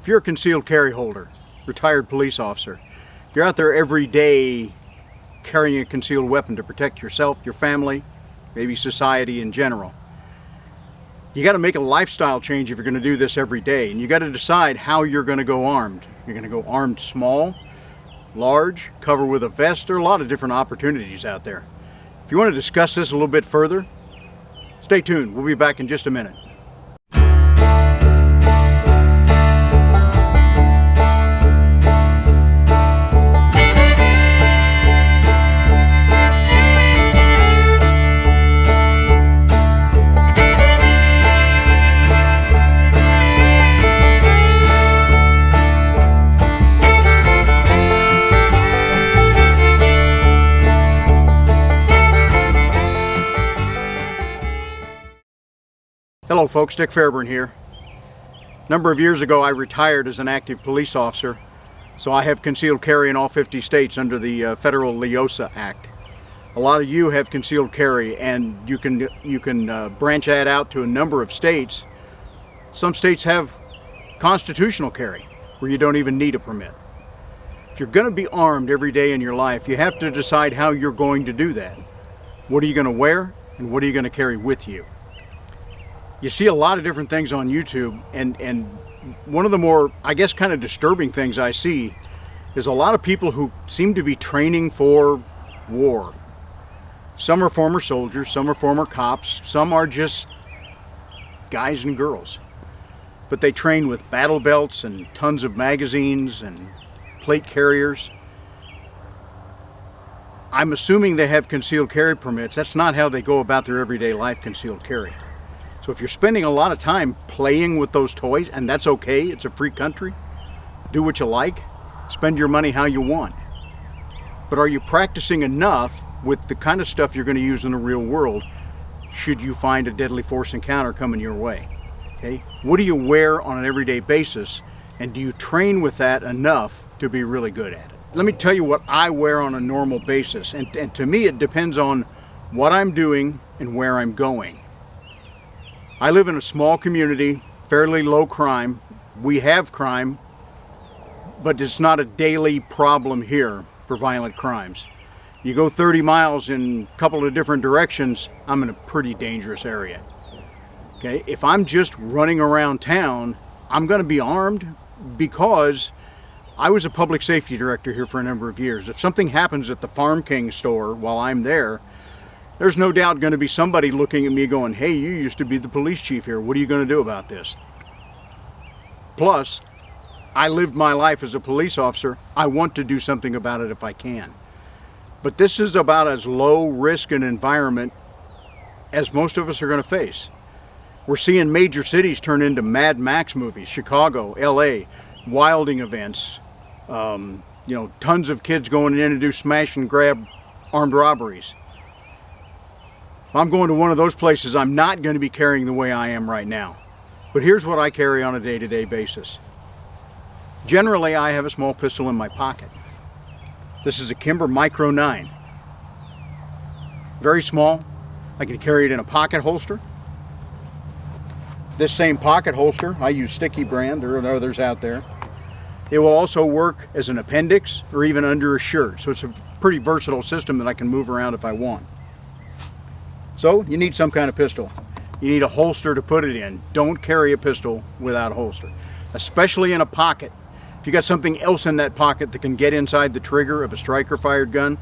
If you're a concealed carry holder, retired police officer, you're out there every day carrying a concealed weapon to protect yourself, your family, maybe society in general. You got to make a lifestyle change if you're going to do this every day, and you got to decide how you're going to go armed. You're going to go armed small, large, cover with a vest. There are a lot of different opportunities out there. If you want to discuss this a little bit further, stay tuned. We'll be back in just a minute. Hello folks, Dick Fairburn here. A number of years ago I retired as an active police officer, so I have concealed carry in all 50 states under the federal LEOSA Act. A lot of you have concealed carry, and you can branch that out to a number of states. Some states have constitutional carry where you don't even need a permit. If you're going to be armed every day in your life, you have to decide how you're going to do that. What are you going to wear, and what are you going to carry with you? You see a lot of different things on YouTube, and one of the more, I guess, kind of disturbing things I see is a lot of people who seem to be training for war. Some are former soldiers, some are former cops, some are just guys and girls. But they train with battle belts and tons of magazines and plate carriers. I'm assuming they have concealed carry permits. That's not how they go about their everyday life, concealed carry. So if you're spending a lot of time playing with those toys, and that's okay, it's a free country, do what you like, spend your money how you want. But are you practicing enough with the kind of stuff you're going to use in the real world should you find a deadly force encounter coming your way? Okay? What do you wear on an everyday basis, and do you train with that enough to be really good at it? Let me tell you what I wear on a normal basis, and to me it depends on what I'm doing and where I'm going. I live in a small community, fairly low crime. We have crime, but it's not a daily problem here for violent crimes. You go 30 miles in a couple of different directions, I'm in a pretty dangerous area. Okay, if I'm just running around town, I'm going to be armed because I was a public safety director here for a number of years. If something happens at the Farm King store while I'm there, there's no doubt going to be somebody looking at me going, hey, you used to be the police chief here. What are you going to do about this? Plus, I lived my life as a police officer. I want to do something about it if I can. But this is about as low risk an environment as most of us are going to face. We're seeing major cities turn into Mad Max movies, Chicago, LA, wilding events, tons of kids going in to do smash and grab armed robberies. If I'm going to one of those places, I'm not going to be carrying the way I am right now. But here's what I carry on a day-to-day basis. Generally, I have a small pistol in my pocket. This is a Kimber Micro 9. Very small. I can carry it in a pocket holster. This same pocket holster, I use Sticky brand. There are others out there. It will also work as an appendix or even under a shirt. So it's a pretty versatile system that I can move around if I want. So you need some kind of pistol. You need a holster to put it in. Don't carry a pistol without a holster, especially in a pocket. If you got something else in that pocket that can get inside the trigger of a striker fired gun,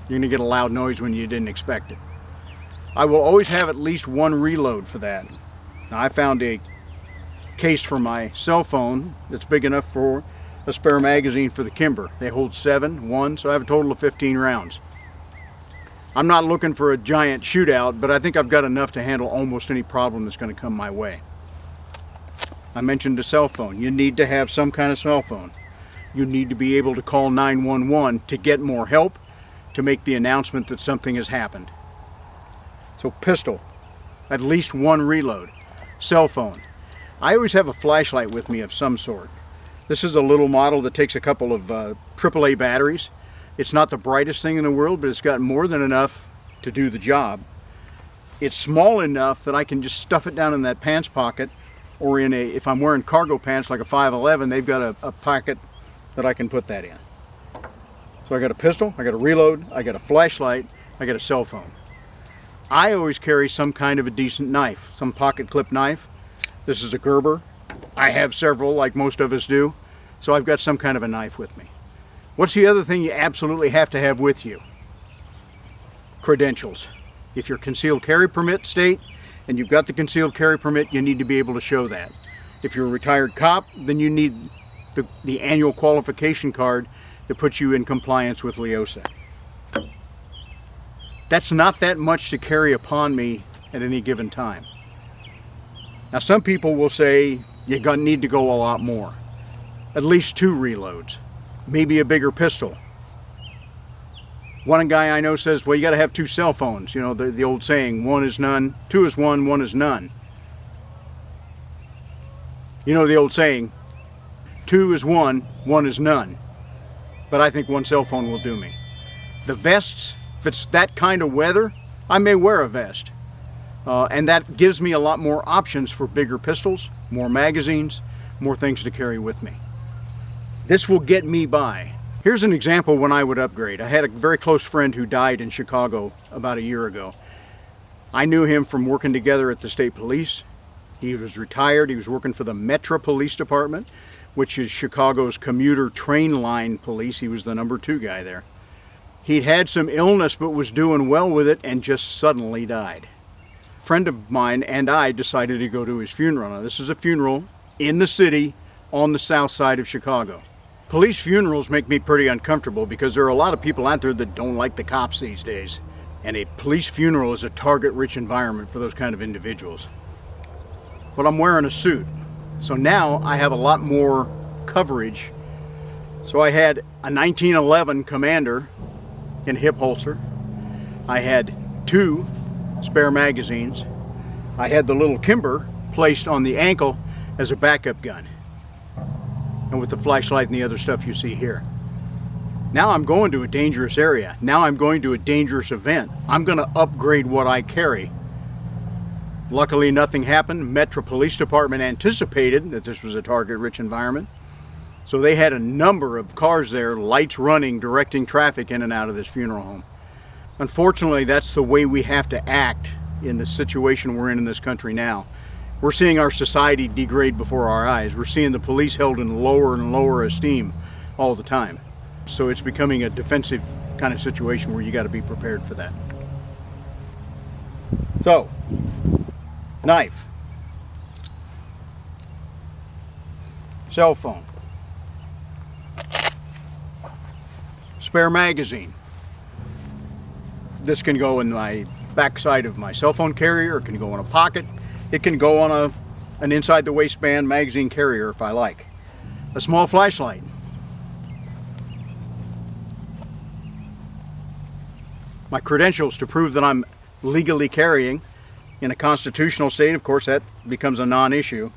you're going to get a loud noise when you didn't expect it. I will always have at least one reload for that. Now, I found a case for my cell phone that's big enough for a spare magazine for the Kimber. They hold 7, so I have a total of 15 rounds. I'm not looking for a giant shootout, but I think I've got enough to handle almost any problem that's going to come my way. I mentioned a cell phone. You need to have some kind of cell phone. You need to be able to call 911 to get more help, to make the announcement that something has happened. So pistol, at least one reload. Cell phone. I always have a flashlight with me of some sort. This is a little model that takes a couple of AAA batteries. It's not the brightest thing in the world, but it's got more than enough to do the job. It's small enough that I can just stuff it down in that pants pocket or if I'm wearing cargo pants like a 511, they've got a pocket that I can put that in. So I got a pistol, I got a reload, I got a flashlight, I got a cell phone. I always carry some kind of a decent knife, some pocket clip knife. This is a Gerber. I have several, like most of us do, so I've got some kind of a knife with me. What's the other thing you absolutely have to have with you? Credentials. If you're concealed carry permit state and you've got the concealed carry permit, you need to be able to show that. If you're a retired cop, then you need the annual qualification card that puts you in compliance with LEOSA. That's not that much to carry upon me at any given time. Now some people will say you need to go a lot more. At least 2 reloads, maybe a bigger pistol. One guy I know says, well, you got to have 2 cell phones. You know, the old saying, 1 is none, 2 is one, 1 is none. You know the old saying, 2 is one, 1 is none. But I think 1 cell phone will do me. The vests, if it's that kind of weather, I may wear a vest. And that gives me a lot more options for bigger pistols, more magazines, more things to carry with me. This will get me by. Here's an example when I would upgrade. I had a very close friend who died in Chicago about a year ago. I knew him from working together at the state police. He was retired. He was working for the Metro Police Department, which is Chicago's commuter train line police. He was the number 2 guy there. He'd had some illness but was doing well with it and just suddenly died. A friend of mine and I decided to go to his funeral. Now, this is a funeral in the city on the south side of Chicago. Police funerals make me pretty uncomfortable because there are a lot of people out there that don't like the cops these days. And a police funeral is a target-rich environment for those kind of individuals. But I'm wearing a suit, so now I have a lot more coverage. So I had a 1911 Commander in hip holster. I had 2 spare magazines. I had the little Kimber placed on the ankle as a backup gun, and with the flashlight and the other stuff you see here. Now I'm going to a dangerous area. Now I'm going to a dangerous event. I'm going to upgrade what I carry. Luckily nothing happened. Metro Police Department anticipated that this was a target-rich environment, so they had a number of cars there, lights running, directing traffic in and out of this funeral home. Unfortunately, that's the way we have to act in the situation we're in this country now. We're seeing our society degrade before our eyes. We're seeing the police held in lower and lower esteem all the time. So it's becoming a defensive kind of situation where you got to be prepared for that. So, knife, cell phone, spare magazine. This can go in my backside of my cell phone carrier, it can go in a pocket, it can go on an inside the waistband magazine carrier if I like. A small flashlight. My credentials to prove that I'm legally carrying. In a constitutional state, of course, that becomes a non-issue.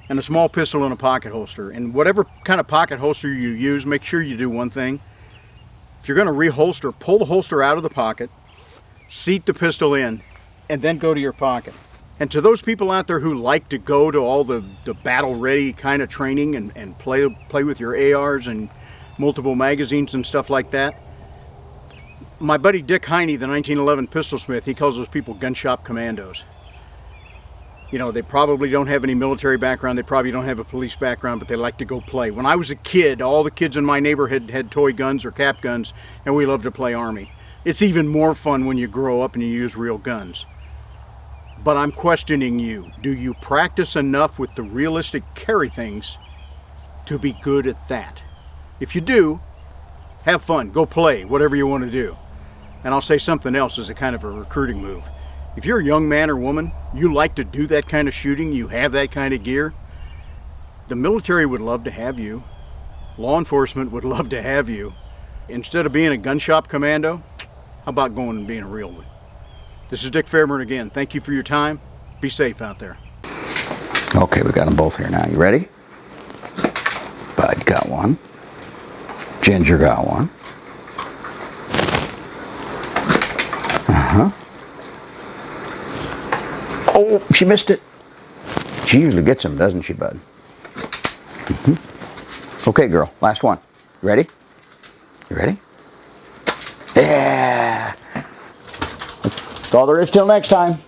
And a small pistol in a pocket holster. And whatever kind of pocket holster you use, make sure you do one thing. If you're going to reholster, pull the holster out of the pocket, seat the pistol in, and then go to your pocket. And to those people out there who like to go to all the battle-ready kind of training and play with your ARs and multiple magazines and stuff like that, my buddy Dick Heine, the 1911 pistol smith, he calls those people gun shop commandos. You know, they probably don't have any military background, they probably don't have a police background, but they like to go play. When I was a kid, all the kids in my neighborhood had toy guns or cap guns, and we loved to play Army. It's even more fun when you grow up and you use real guns. But I'm questioning you. Do you practice enough with the realistic carry things to be good at that? If you do, have fun, go play, whatever you want to do. And I'll say something else as a kind of a recruiting move. If you're a young man or woman, you like to do that kind of shooting, you have that kind of gear, the military would love to have you. Law enforcement would love to have you. Instead of being a gun shop commando, how about going and being a real one? This is Dick Fairburn again. Thank you for your time. Be safe out there. Okay, we got them both here now. You ready? Bud got one. Ginger got one. Oh, she missed it. She usually gets them, doesn't she, bud? Okay, girl, last one. You ready? You ready? Yeah! That's all there is till next time.